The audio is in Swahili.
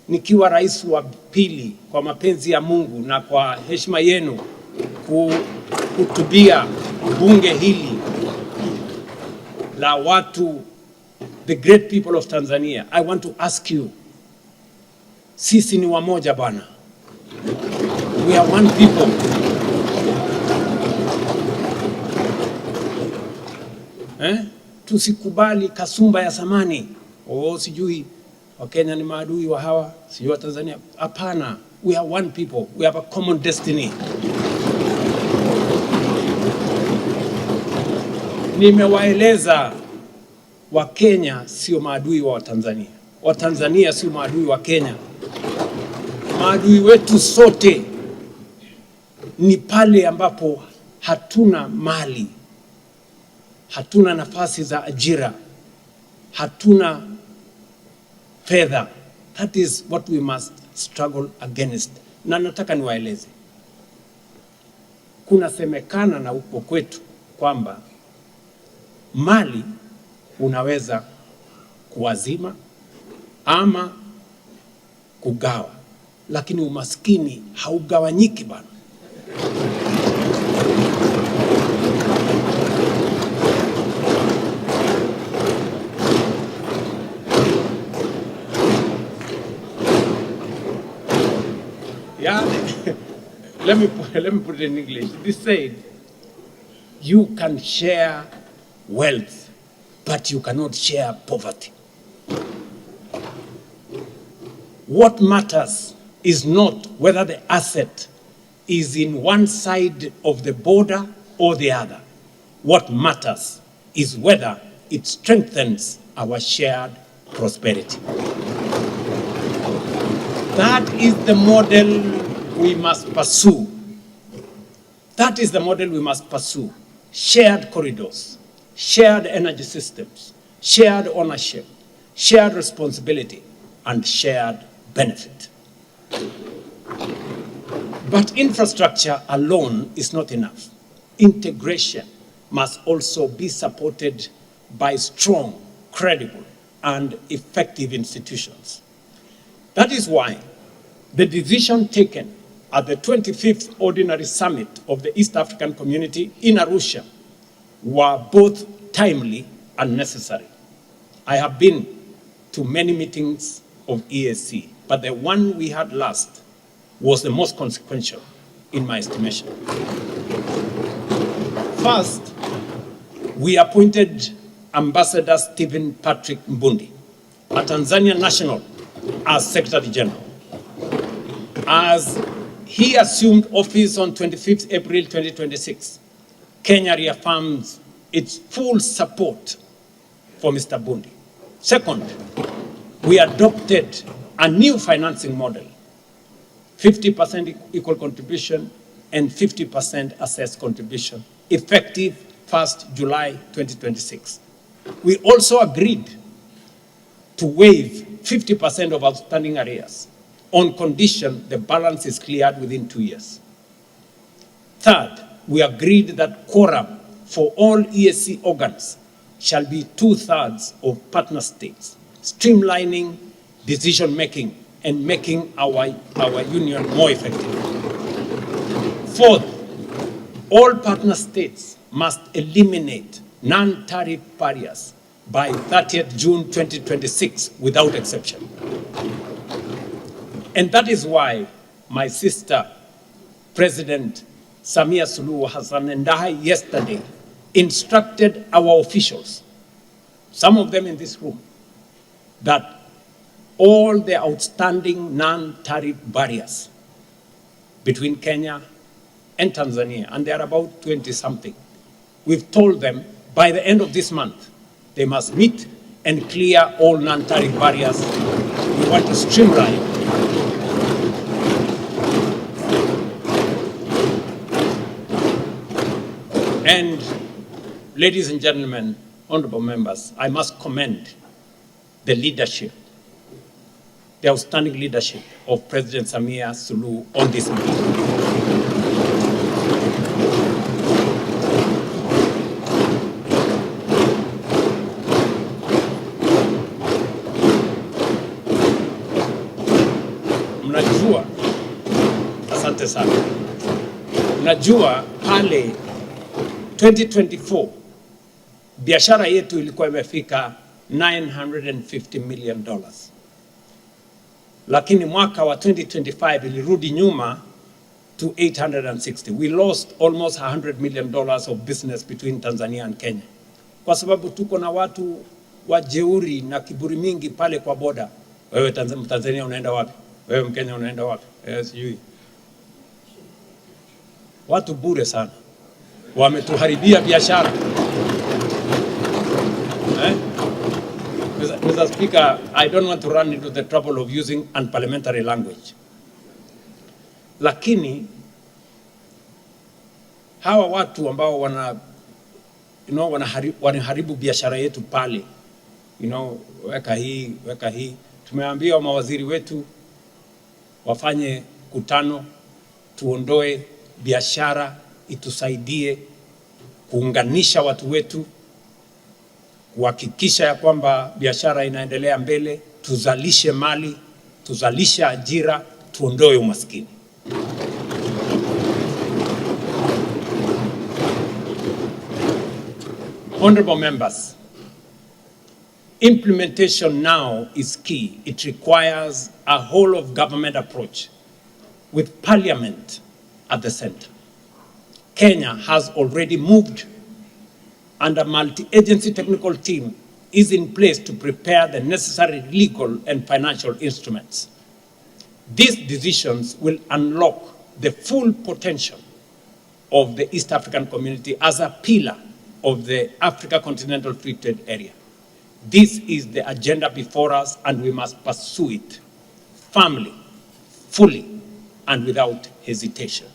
nikiwa rais wa pili, kwa mapenzi ya Mungu na kwa heshima yenu, kuhutubia bunge hili la watu, the great people of Tanzania, I want to ask you, sisi ni wamoja bwana. We are one people. Tusikubali kasumba ya samani. Sijui Wakenya ni maadui wa hawa, sijui wa Tanzania. Hapana, we are one people. We have a common destiny. Nimewaeleza Wakenya sio maadui wa Watanzania. Watanzania sio maadui wa Kenya. Maadui wetu sote ni pale ambapo hatuna mali, hatuna nafasi za ajira, hatuna fedha. That is what we must struggle against. Na nataka niwaeleze, kuna semekana na uko kwetu kwamba mali unaweza kuwazima ama kugawa, lakini umaskini haugawanyiki bana. Yeah, let me put it in English. This said, you can share wealth, but you cannot share poverty. What matters is not whether the asset is in one side of the border or the other. What matters is whether it strengthens our shared prosperity. That is the model we must pursue. That is the model we must pursue. Shared corridors, shared energy systems, shared ownership, shared responsibility, and shared benefit. But infrastructure alone is not enough. Integration must also be supported by strong, credible, and effective institutions. That is why the decision taken at the 25th Ordinary Summit of the East African Community in Arusha were both timely and necessary. I have been to many meetings of EAC, but the one we had last was the most consequential in my estimation. First, we appointed Ambassador Stephen Patrick Mbundi, a Tanzanian national, as Secretary General. As he assumed office on 25th April 2026, Kenya reaffirms its full support for Mr. Mbundi. Second, we adopted a new financing model, 50% equal contribution and 50% assessed contribution, effective 1st July 2026. We also agreed to waive 50% of outstanding arrears on condition the balance is cleared within 2 years. Third, we agreed that quorum for all EAC organs shall be 2/3 of partner states, streamlining decision-making and making our union more effective. Fourth, all partner states must eliminate non-tariff barriers by 30th June 2026 without exception. And that is why my sister, President Samia Suluhu Hassan, and I yesterday instructed our officials, some of them in this room, that all the outstanding non-tariff barriers between Kenya and Tanzania, and there are about 20-something, we've told them by the end of this month, they must meet and clear all non-tariff barriers. We want to streamline. And ladies and gentlemen, honorable members, I must commend the leadership, the outstanding leadership of President Samia Suluhu on this matter. mnajua, asante sana. Mnajua pale 2024 biashara yetu ilikuwa imefika $950 million. Lakini mwaka wa 2025 ilirudi nyuma to 860. We lost almost $100 million of business between Tanzania and Kenya. Kwa sababu tuko na watu wajeuri na kiburi mingi pale kwa boda. Wewe Tanzania unaenda wapi? Wewe Mkenya unaenda wapi? Sijui. Watu bure sana. Wametuharibia biashara. Mr. Speaker, I don't want to run into the trouble of using unparliamentary language. Lakini hawa watu ambao wanaharibu biashara yetu pale, weka hii. Tumeambia mawaziri wetu wafanye kutano, tuondoe biashara, itusaidie kuunganisha watu wetu, kuhakikisha ya kwamba biashara inaendelea mbele, tuzalishe mali, tuzalishe ajira, tuondoe umaskini. Honorable members, implementation now is key. It requires a whole of government approach with Parliament at the center. Kenya has already moved, and a multi-agency technical team is in place to prepare the necessary legal and financial instruments. These decisions will unlock the full potential of the East African community as a pillar of the Africa Continental Free Trade Area. This is the agenda before us, and we must pursue it firmly, fully, and without hesitation.